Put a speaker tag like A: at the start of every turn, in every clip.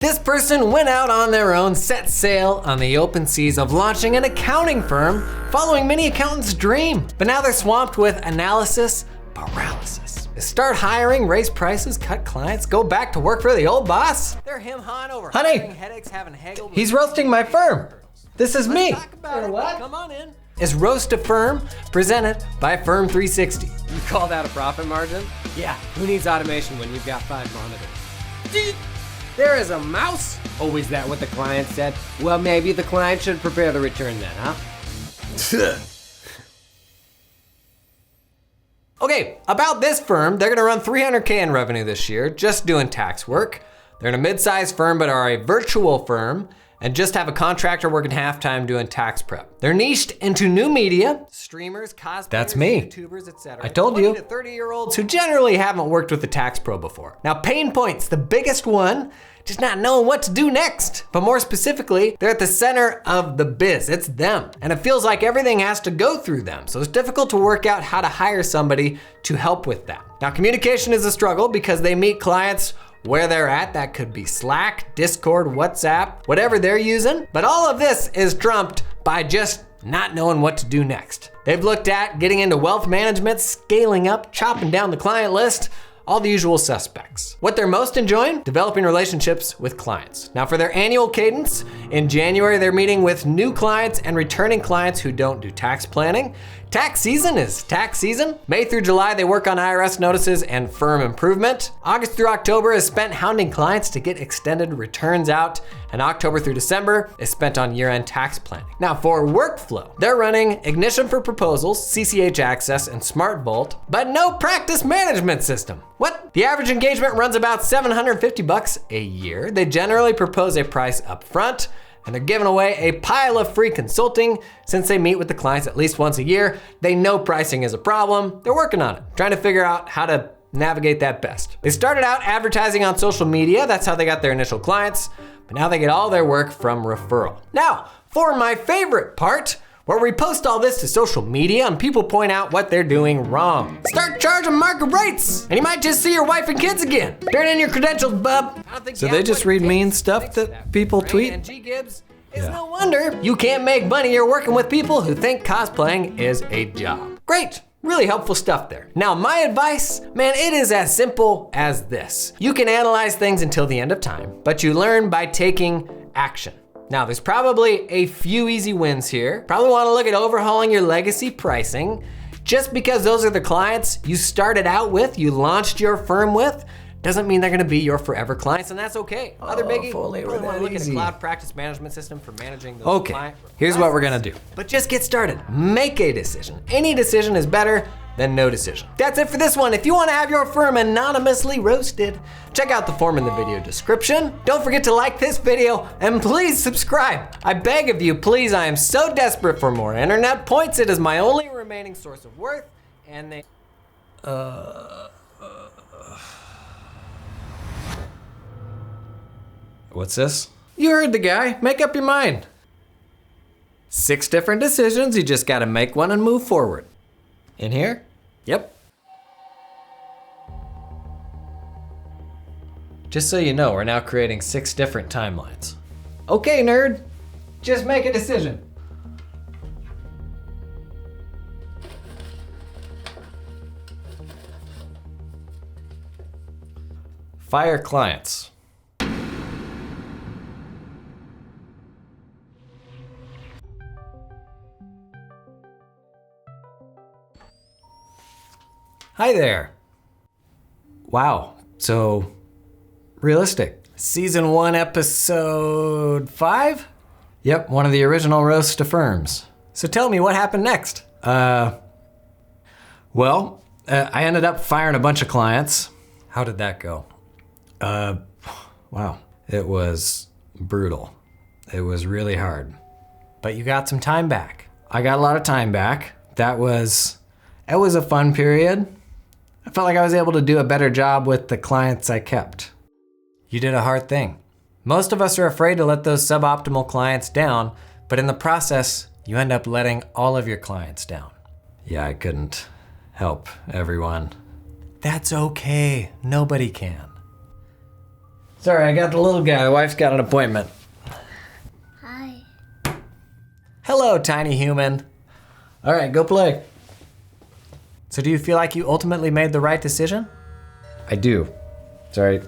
A: This person went out on their own, set sail on the open seas of launching an accounting firm, following many accountants' dream. But now they're swamped with analysis paralysis. They start hiring, raise prices, cut clients, go back to work for the old boss. They're him-hawing over hiring, headaches, having haggled. He's roasting my firm. This is me.
B: Talk about it. What?
A: Come on in. Is Roast a Firm, presented by Firm 360.
B: You call that a profit margin? Yeah, who needs automation when you've got 5 monitors? There is a mouse? Oh, is that what the client said? Well, maybe the client should prepare the return then, huh?
A: Okay, about this firm, they're gonna run $300K in revenue this year, just doing tax work. They're in a mid-sized firm, but are a virtual firm, and just have a contractor working half-time doing tax prep. They're niched into new media, streamers, cosplayers, that's me. YouTubers, etc. I told you. 20 to 30-year-olds who generally haven't worked with the tax pro before. Now, pain points, the biggest one, just not knowing what to do next. But more specifically, they're at the center of the biz, it's them. And it feels like everything has to go through them. So it's difficult to work out how to hire somebody to help with that. Now, communication is a struggle because they meet clients where they're at. That could be Slack, Discord, WhatsApp, whatever they're using. But all of this is trumped by just not knowing what to do next. They've looked at getting into wealth management, scaling up, chopping down the client list, all the usual suspects. What they're most enjoying? Developing relationships with clients. Now for their annual cadence, in January they're meeting with new clients and returning clients who don't do tax planning. Tax season is tax season. May through July they work on IRS notices and firm improvement. August through October is spent hounding clients to get extended returns out. And October through December is spent on year-end tax planning. Now for workflow, they're running Ignition for Proposals, CCH Access, and SmartVault, but no practice management system. What? The average engagement runs about $750 a year. They generally propose a price up front, and they're giving away a pile of free consulting since they meet with the clients at least once a year. They know pricing is a problem. They're working on it, trying to figure out how to navigate that best. They started out advertising on social media. That's how they got their initial clients, but now they get all their work from referral. Now, for my favorite part, where we post all this to social media and people point out what they're doing wrong. Start charging market rates, and you might just see your wife and kids again. Turn in your credentials, bub. So they just read mean stuff that people tweet?
B: And G Gibbs,
A: It's no wonder you can't make money. You're working with people who think cosplaying is a job. Great, really helpful stuff there. Now my advice, man, it is as simple as this. You can analyze things until the end of time, but you learn by taking action. Now there's probably a few easy wins here. Probably wanna look at overhauling your legacy pricing. Just because those are the clients you started out with, you launched your firm with, doesn't mean they're gonna be your forever clients, and that's okay. Other biggie, fully probably wanna look at a easy. cloud practice management system for managing those Okay, client here's what we're gonna requests. do. But just get started, make a decision. Any decision is better than no decision. That's it for this one. If you wanna have your firm anonymously roasted, check out the form in the video description. Don't forget to like this video and please subscribe. I beg of you, please, I am so desperate for more internet points. It is my only remaining source of worth, and they, What's this? You heard the guy, make up your mind. 6 different decisions, you just gotta make one and move forward. In here? Yep. Just so you know, we're now creating 6 different timelines. Okay, nerd, just make a decision. Fire clients. Hi there. Wow, so realistic. Season 1, episode 5? Yep, one of the original Roast to Firms. So tell me what happened next? I ended up firing a bunch of clients. How did that go? Wow, it was brutal. It was really hard. But you got some time back. I got a lot of time back. It was a fun period. I felt like I was able to do a better job with the clients I kept. You did a hard thing. Most of us are afraid to let those suboptimal clients down, but in the process, you end up letting all of your clients down. Yeah, I couldn't help everyone. That's okay, nobody can. Sorry, I got the little guy. The wife's got an appointment.
C: Hi.
A: Hello, tiny human. All right, go play. So do you feel like you ultimately made the right decision? I do. Sorry.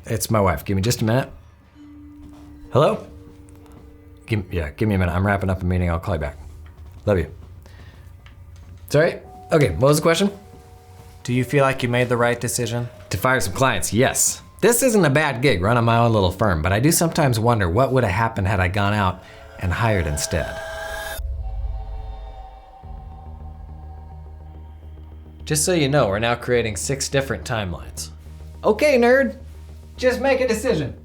A: It's my wife. Give me just a minute. Hello? Give me a minute. I'm wrapping up a meeting. I'll call you back. Love you. Sorry? Okay, what was the question? Do you feel like you made the right decision? To fire some clients, yes. This isn't a bad gig running my own little firm, but I do sometimes wonder what would have happened had I gone out and hired instead. Just so you know, we're now creating 6 different timelines. Okay, nerd. Just make a decision.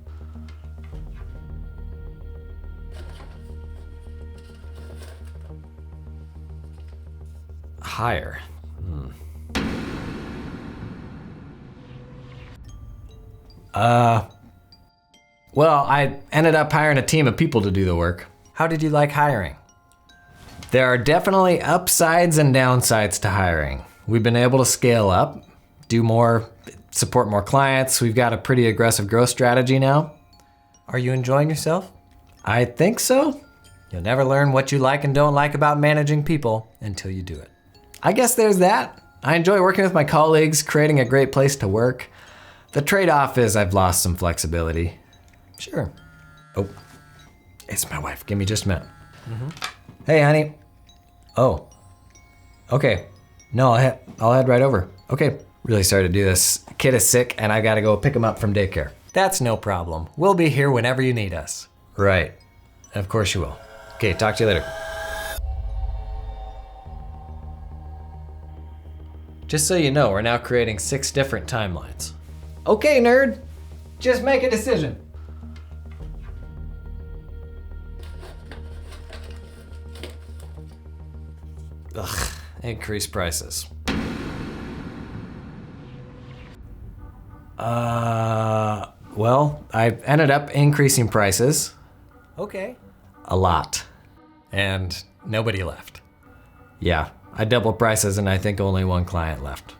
A: Hire. Well, I ended up hiring a team of people to do the work. How did you like hiring? There are definitely upsides and downsides to hiring. We've been able to scale up, do more, support more clients. We've got a pretty aggressive growth strategy now. Are you enjoying yourself? I think so. You'll never learn what you like and don't like about managing people until you do it. I guess there's that. I enjoy working with my colleagues, creating a great place to work. The trade-off is I've lost some flexibility. Sure. Oh, it's my wife. Give me just a minute. Hey, honey. Oh, okay. No, I'll head right over. Okay, really sorry to do this. Kid is sick and I gotta go pick him up from daycare. That's no problem. We'll be here whenever you need us. Right. Of course you will. Okay, talk to you later. Just so you know, we're now creating 6 different timelines. Okay, nerd. Just make a decision. Ugh, increase prices. Well, I ended up increasing prices. Okay. A lot. And nobody left. Yeah, I doubled prices and I think only one client left.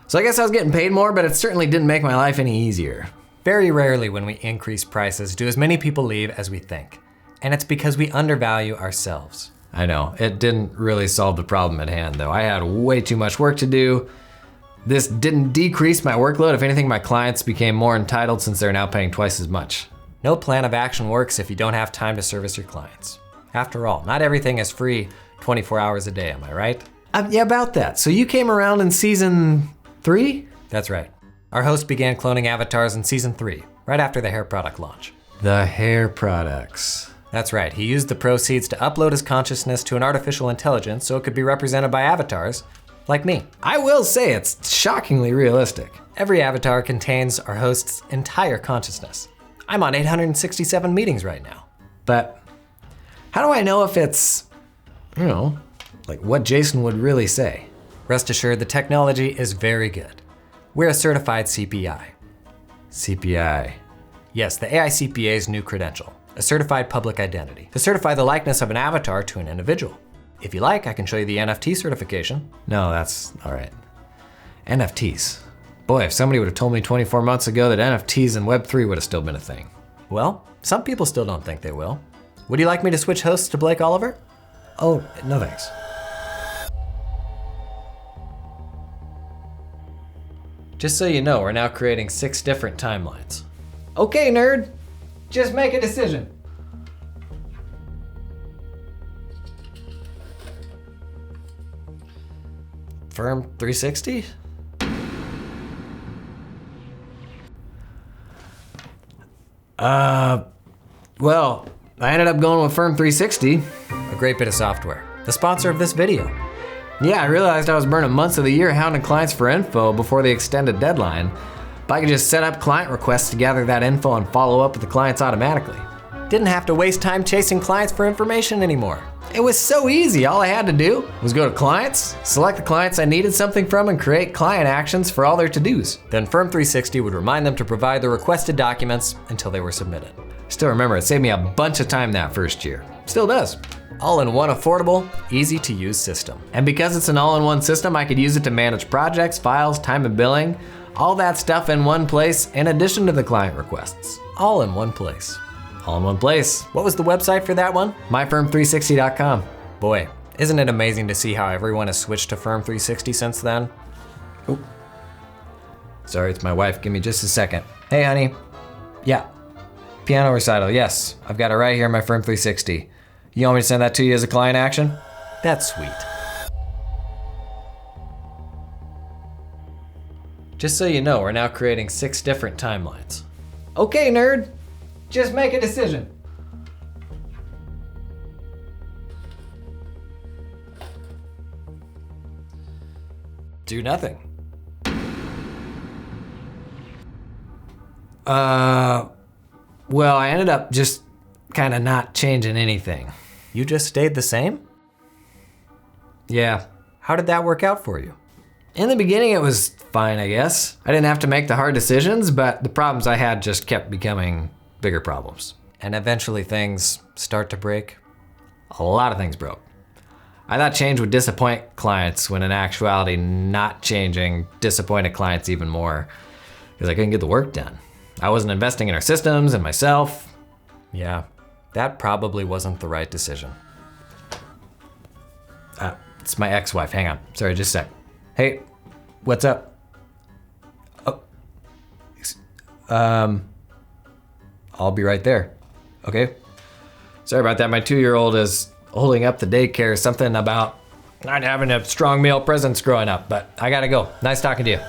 A: So I guess I was getting paid more, but it certainly didn't make my life any easier. Very rarely when we increase prices do as many people leave as we think. And it's because we undervalue ourselves. I know, it didn't really solve the problem at hand though. I had way too much work to do. This didn't decrease my workload. If anything, my clients became more entitled since they're now paying twice as much. No plan of action works if you don't have time to service your clients. After all, not everything is free 24 hours a day, am I right? Yeah, about that. So you came around in season 3? That's right. Our host began cloning avatars in season 3, right after the hair product launch. The hair products. That's right. He used the proceeds to upload his consciousness to an artificial intelligence so it could be represented by avatars like me. I will say it's shockingly realistic. Every avatar contains our host's entire consciousness. I'm on 867 meetings right now. But how do I know if it's, like what Jason would really say? Rest assured, the technology is very good. We're a certified CPI. CPI. Yes, the AICPA's new credential, a certified public identity, to certify the likeness of an avatar to an individual. If you like, I can show you the NFT certification. No, that's all right. NFTs. Boy, if somebody would have told me 24 months ago that NFTs and Web3 would have still been a thing. Well, some people still don't think they will. Would you like me to switch hosts to Blake Oliver? Oh, no thanks. Just so you know, we're now creating 6 different timelines. Okay, nerd. Just make a decision. Firm 360? Well, I ended up going with Firm 360, a great bit of software, the sponsor of this video. Yeah, I realized I was burning months of the year hounding clients for info before the extended deadline, but I could just set up client requests to gather that info and follow up with the clients automatically. Didn't have to waste time chasing clients for information anymore. It was so easy. All I had to do was go to clients, select the clients I needed something from, and create client actions for all their to-dos. Then Firm 360 would remind them to provide the requested documents until they were submitted. Still remember, it saved me a bunch of time that first year. Still does. All in one affordable, easy to use system. And because it's an all-in-one system, I could use it to manage projects, files, time and billing, All that stuff in one place in addition to the client requests. All in one place. All in one place. What was the website for that one? myfirm360.com. Boy, isn't it amazing to see how everyone has switched to Firm 360 since then? Oop. Sorry, it's my wife. Give me just a second. Hey, honey. Yeah. Piano recital, yes. I've got it right here in my Firm 360. You want me to send that to you as a client action? That's sweet. Just so you know, we're now creating 6 different timelines. Okay, nerd. Just make a decision. Do nothing. Well, I ended up just kind of not changing anything. You just stayed the same? Yeah. How did that work out for you? In the beginning, it was fine, I guess. I didn't have to make the hard decisions, but the problems I had just kept becoming bigger problems. And eventually things start to break. A lot of things broke. I thought change would disappoint clients when in actuality, not changing disappointed clients even more because I couldn't get the work done. I wasn't investing in our systems and myself. Yeah, that probably wasn't the right decision. It's my ex-wife, hang on. Sorry, just a sec. Hey, what's up? Oh, I'll be right there. Okay. Sorry about that. My 2-year-old is holding up the daycare. Something about not having a strong male presence growing up, but I gotta go. Nice talking to you.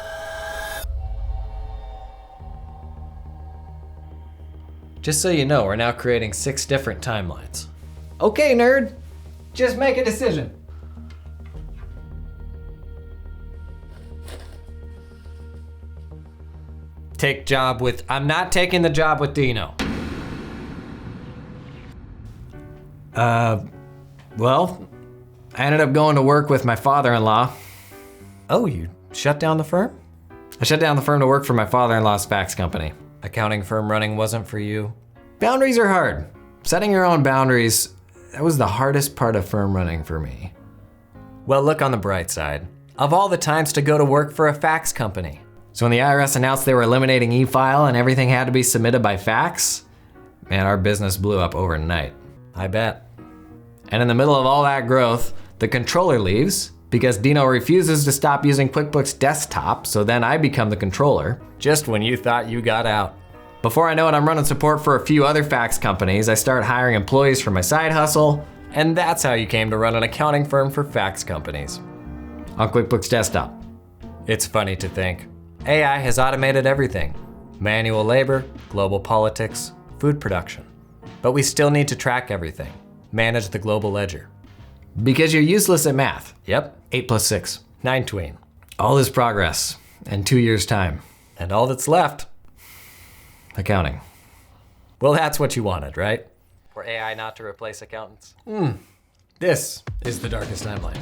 A: Just so you know, we're now creating 6 different timelines. Okay, nerd. Just make a decision. Take job with, I'm not taking the job with Dino. Well, I ended up going to work with my father-in-law. Oh, you shut down the firm? I shut down the firm to work for my father-in-law's fax company. Accounting firm running wasn't for you. Boundaries are hard. Setting your own boundaries, that was the hardest part of firm running for me. Well, look on the bright side. Of all the times to go to work for a fax company. So when the IRS announced they were eliminating e-file and everything had to be submitted by fax, man, our business blew up overnight. I bet. And in the middle of all that growth, the controller leaves because Dino refuses to stop using QuickBooks Desktop, so then I become the controller, just when you thought you got out. Before I know it, I'm running support for a few other fax companies. I start hiring employees for my side hustle, and that's how you came to run an accounting firm for fax companies. On QuickBooks Desktop. It's funny to think. AI has automated everything. Manual labor, global politics, food production. But we still need to track everything. Manage the global ledger. Because you're useless at math. Yep, 8 + 6, 9 tween. All this progress in 2 years' time. And all that's left, accounting. Well, that's what you wanted, right? For AI not to replace accountants. This is the darkest timeline.